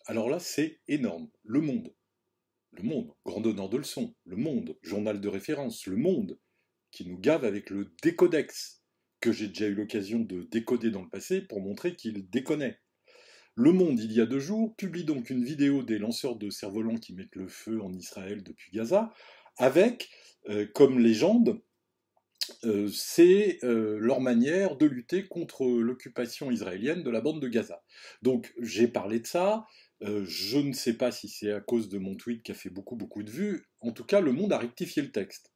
Alors là, c'est énorme. Le Monde, grand donneur de leçons, Le Monde, journal de référence, Le Monde, qui nous gave avec le décodex, que j'ai déjà eu l'occasion de décoder dans le passé pour montrer qu'il déconnait. Le Monde, il y a 2 jours, publie donc une vidéo des lanceurs de cerfs-volants qui mettent le feu en Israël depuis Gaza, avec, comme légende, c'est leur manière de lutter contre l'occupation israélienne de la bande de Gaza. Donc j'ai parlé de ça, je ne sais pas si c'est à cause de mon tweet qui a fait beaucoup de vues, en tout cas Le Monde a rectifié le texte.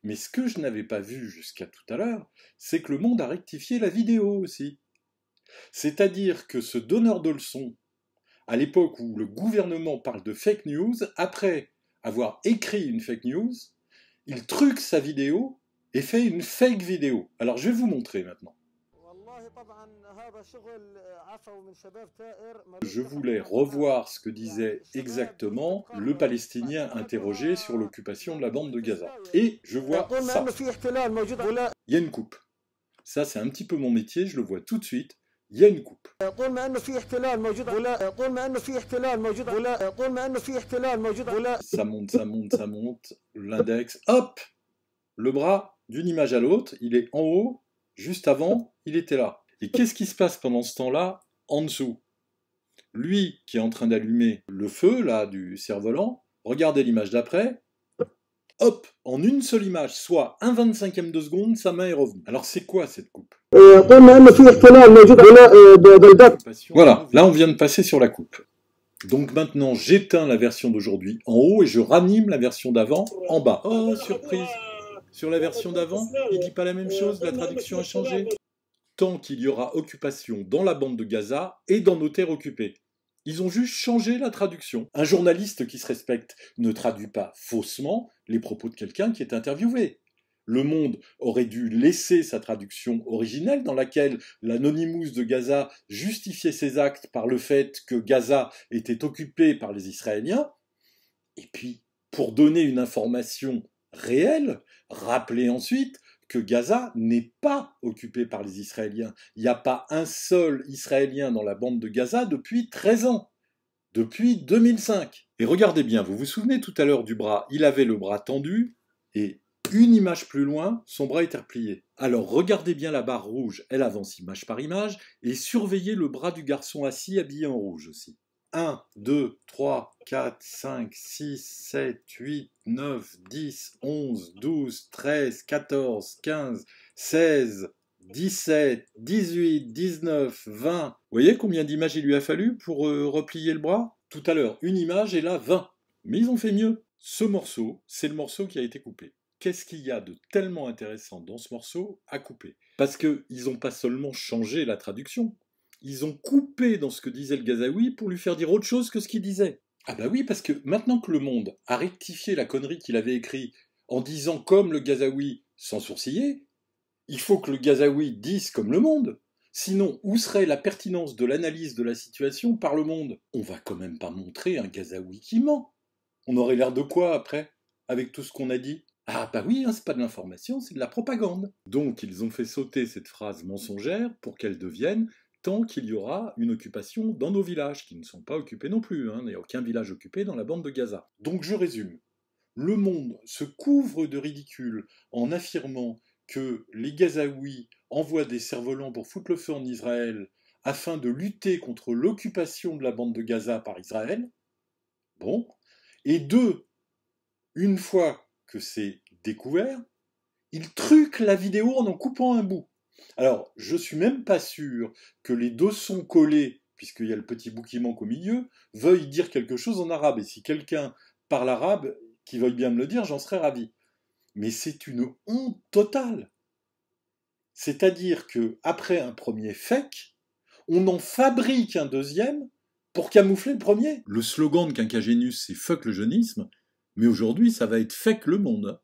Mais ce que je n'avais pas vu jusqu'à tout à l'heure, c'est que Le Monde a rectifié la vidéo aussi. C'est-à-dire que ce donneur de leçons, à l'époque où le gouvernement parle de fake news, après avoir écrit une fake news, il truque sa vidéo et fait une fake vidéo. Alors je vais vous montrer maintenant. Je voulais revoir ce que disait exactement le Palestinien interrogé sur l'occupation de la bande de Gaza. Et je vois ça. Il y a une coupe. Ça, c'est un petit peu mon métier, je le vois tout de suite. Il y a une coupe. Ça monte. L'index, hop! Le bras d'une image à l'autre, il est en haut, juste avant, il était là. Et qu'est-ce qui se passe pendant ce temps-là, en dessous? Lui qui est en train d'allumer le feu, là, du cerf-volant, regardez l'image d'après, hop, en une seule image, soit 1/25e de seconde, sa main est revenue. Alors c'est quoi cette coupe? Voilà, là on vient de passer sur la coupe. Donc maintenant j'éteins la version d'aujourd'hui en haut et je ranime la version d'avant en bas. Oh, surprise! Sur la version d'avant, il dit pas la même chose, la traduction a changé. Tant qu'il y aura occupation dans la bande de Gaza et dans nos terres occupées. Ils ont juste changé la traduction. Un journaliste qui se respecte ne traduit pas faussement les propos de quelqu'un qui est interviewé. Le Monde aurait dû laisser sa traduction originelle dans laquelle l'Anonymous de Gaza justifiait ses actes par le fait que Gaza était occupée par les Israéliens. Et puis, pour donner une information réelle, rappeler ensuite que Gaza n'est pas occupée par les Israéliens. Il n'y a pas un seul Israélien dans la bande de Gaza depuis 13 ans, depuis 2005. Et regardez bien, vous vous souvenez tout à l'heure du bras, il avait le bras tendu, et une image plus loin, son bras était replié. Alors regardez bien la barre rouge, elle avance image par image, et surveillez le bras du garçon assis habillé en rouge aussi. 1, 2, 3, 4, 5, 6, 7, 8, 9, 10, 11, 12, 13, 14, 15, 16, 17, 18, 19, 20. Vous voyez combien d'images il lui a fallu pour replier le bras? Tout à l'heure, une image et là 20. Mais ils ont fait mieux. Ce morceau, c'est le morceau qui a été coupé. Qu'est-ce qu'il y a de tellement intéressant dans ce morceau à couper? Parce qu'ils n'ont pas seulement changé la traduction, ils ont coupé dans ce que disait le Gazaoui pour lui faire dire autre chose que ce qu'il disait. Ah bah oui, parce que maintenant que Le Monde a rectifié la connerie qu'il avait écrite en disant comme le Gazaoui sans sourciller, il faut que le Gazaoui dise comme Le Monde. Sinon, où serait la pertinence de l'analyse de la situation par Le Monde? On va quand même pas montrer un Gazaoui qui ment. On aurait l'air de quoi après, avec tout ce qu'on a dit? Ah bah oui, hein, c'est pas de l'information, c'est de la propagande. Donc ils ont fait sauter cette phrase mensongère pour qu'elle devienne tant qu'il y aura une occupation dans nos villages, qui ne sont pas occupés non plus, hein. Il n'y a aucun village occupé dans la bande de Gaza. Donc je résume. Le Monde se couvre de ridicule en affirmant que les Gazaouis envoient des cerfs-volants pour foutre le feu en Israël afin de lutter contre l'occupation de la bande de Gaza par Israël. Bon. Et deux, une fois que c'est découvert, ils truquent la vidéo en coupant un bout. Alors, je suis même pas sûr que les deux sons collés, puisqu'il y a le petit bout qui manque au milieu, veuillent dire quelque chose en arabe. Et si quelqu'un parle arabe, qui veuille bien me le dire, j'en serais ravi. Mais c'est une honte totale. C'est-à-dire que après un premier fake, on en fabrique un deuxième pour camoufler le premier. Le slogan de Quinquagénus, c'est fuck le jeunisme, mais aujourd'hui, ça va être fake le monde.